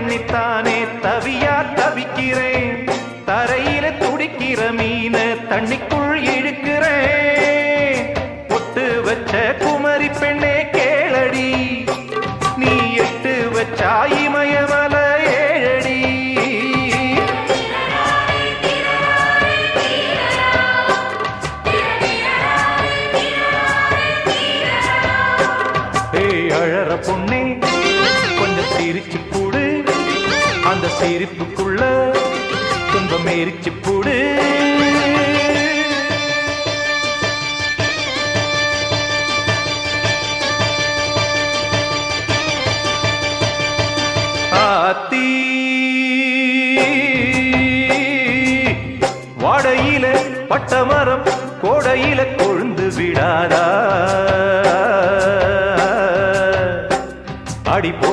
எண்ணித்தானே தவியா தவிக்கிறேன். தரையில துடிக்கிற மீன தண்ணிக்குள் இழுக்கிறேன். பொட்டு வச்ச குமரி பெண்ணே கேளடி, நீ எட்டு வச்சா இமயமல ஏழடி. ஏய் அழற பொண்ணே கொஞ்சம் சிரிச்சு போடு, அந்த சிரிப்புக்குள்ள துன்பம் எரிச்சு போடு. ஆத்தி வாடையில பட்டமரம் கோடையில கொழுந்து விடாதா, அடி போ